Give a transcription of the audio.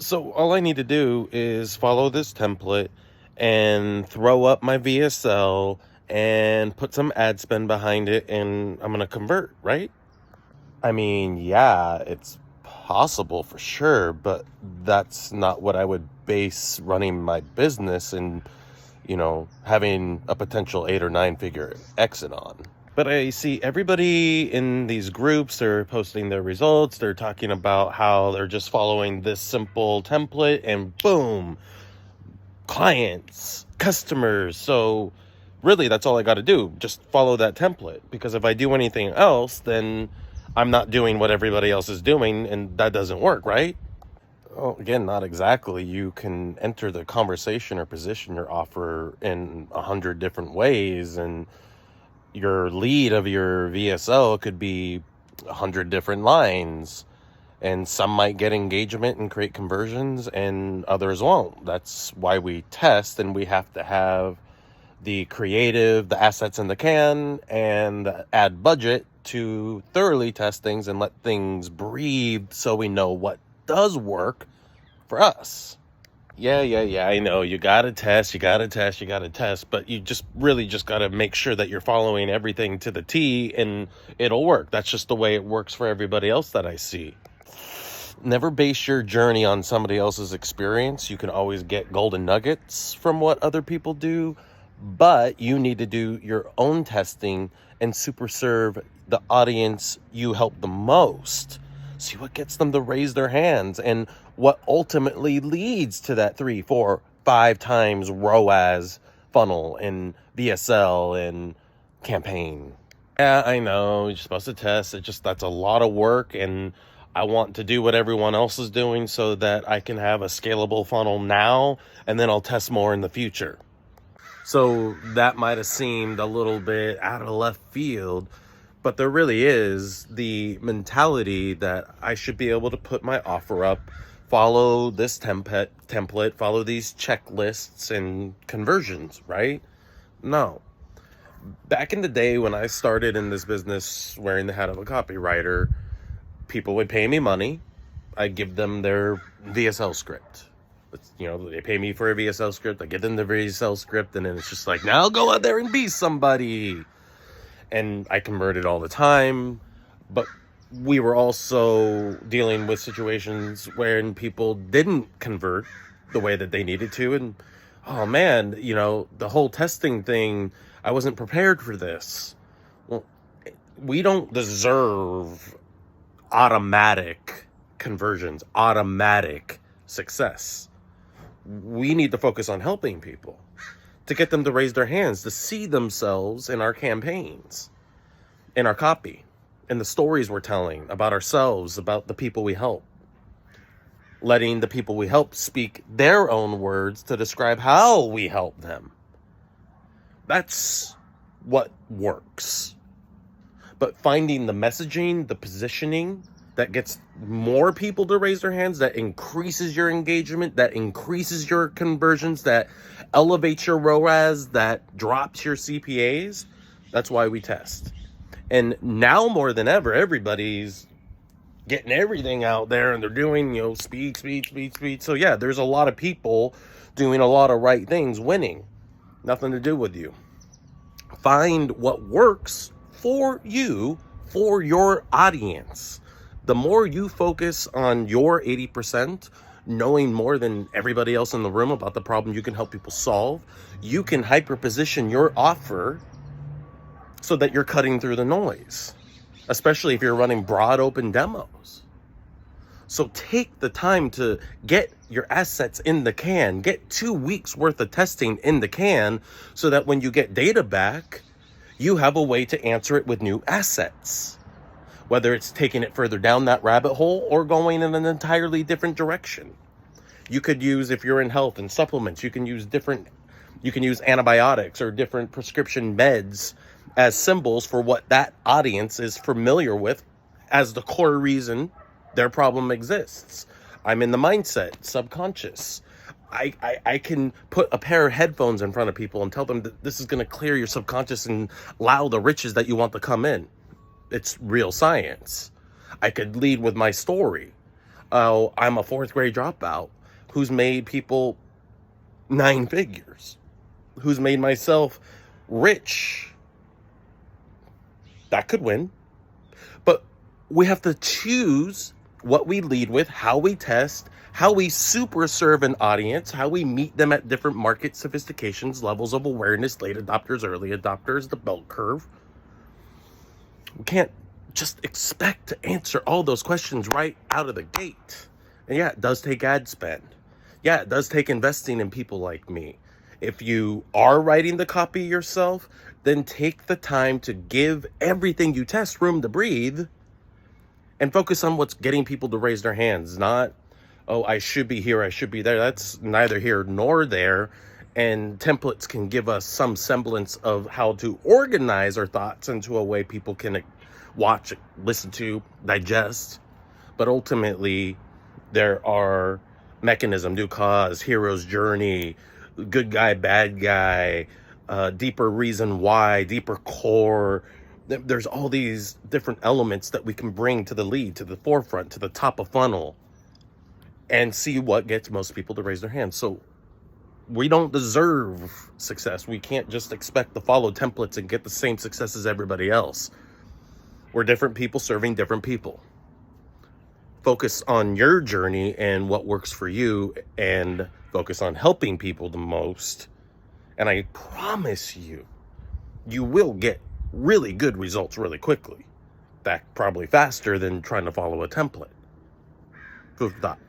So all I need to do is follow this template and throw up my VSL and put some ad spend behind it, and I'm going to convert, right? I mean, yeah, it's possible for sure, but that's not what I would base running my business and, having a potential 8 or 9 figure exit on. But I see everybody in these groups, they're posting their results. They're talking about how they're just following this simple template and boom, clients, customers. So really, that's all I got to do. Just follow that template. Because if I do anything else, then I'm not doing what everybody else is doing, and that doesn't work, right? Oh, again, not exactly. You can enter the conversation or position your offer in 100 different ways, and your lead of your VSL could be 100 different lines, and some might get engagement and create conversions and others won't. That's why we test, and we have to have the creative, the assets in the can, and the ad budget to thoroughly test things and let things breathe so we know what does work for us. Yeah, I know. You gotta test, but you just gotta make sure that you're following everything to the T, and it'll work. That's just the way it works for everybody else that I see. Never base your journey on somebody else's experience. You can always get golden nuggets from what other people do, but you need to do your own testing and super serve the audience you help the most. See what gets them to raise their hands and what ultimately leads to that 3, 4, 5 times ROAS funnel and VSL and campaign. Yeah, I know, you're supposed to test. That's a lot of work, and I want to do what everyone else is doing so that I can have a scalable funnel now, and then I'll test more in the future. So that might have seemed a little bit out of left field, but there really is the mentality that I should be able to put my offer up, follow this template, follow these checklists and conversions, right? No. Back in the day when I started in this business wearing the hat of a copywriter, people would pay me money. I'd give them their VSL script. They pay me for a VSL script. I give them the VSL script, and then it's just like, now go out there and be somebody. And I converted all the time, but we were also dealing with situations where people didn't convert the way that they needed to. And oh man, the whole testing thing, I wasn't prepared for this. Well, we don't deserve automatic conversions, automatic success. We need to focus on helping people, to get them to raise their hands, to see themselves in our campaigns, in our copy, in the stories we're telling about ourselves, about the people we help. Letting the people we help speak their own words to describe how we help them. That's what works. But finding the messaging, the positioning that gets more people to raise their hands, that increases your engagement, that increases your conversions, that elevates your ROAS, that drops your CPAs, that's why we test. And now more than ever, everybody's getting everything out there, and they're doing, speed. So yeah, there's a lot of people doing a lot of right things, winning. Nothing to do with you. Find what works for you, for your audience. The more you focus on your 80%, knowing more than everybody else in the room about the problem you can help people solve, you can hyper-position your offer so that you're cutting through the noise, especially if you're running broad open demos. So take the time to get your assets in the can, get 2 weeks worth of testing in the can, so that when you get data back, you have a way to answer it with new assets. Whether it's taking it further down that rabbit hole or going in an entirely different direction. You could use, if you're in health and supplements, you can use antibiotics or different prescription meds as symbols for what that audience is familiar with as the core reason their problem exists. I'm in the mindset, subconscious. I can put a pair of headphones in front of people and tell them that this is going to clear your subconscious and allow the riches that you want to come in. It's real science. I could lead with my story. Oh, I'm a fourth grade dropout who's made people 9 figures, who's made myself rich. That could win. But we have to choose what we lead with, how we test, how we super serve an audience, how we meet them at different market sophistications, levels of awareness, late adopters, early adopters, the bell curve. We can't just expect to answer all those questions right out of the gate. And yeah, it does take ad spend. Yeah, it does take investing in people like me. If you are writing the copy yourself, then take the time to give everything you test room to breathe and focus on what's getting people to raise their hands, not, oh, I should be here, I should be there. That's neither here nor there. And templates can give us some semblance of how to organize our thoughts into a way people can watch, listen to, digest. But ultimately, there are mechanism, due cause, hero's journey, good guy, bad guy, deeper reason why, deeper core. There's all these different elements that we can bring to the lead, to the forefront, to the top of funnel, and see what gets most people to raise their hands. So we don't deserve success. We can't just expect to follow templates and get the same success as everybody else. We're different people serving different people. Focus on your journey and what works for you, and focus on helping people the most. And I promise you, you will get really good results really quickly. That probably faster than trying to follow a template. Food for thought.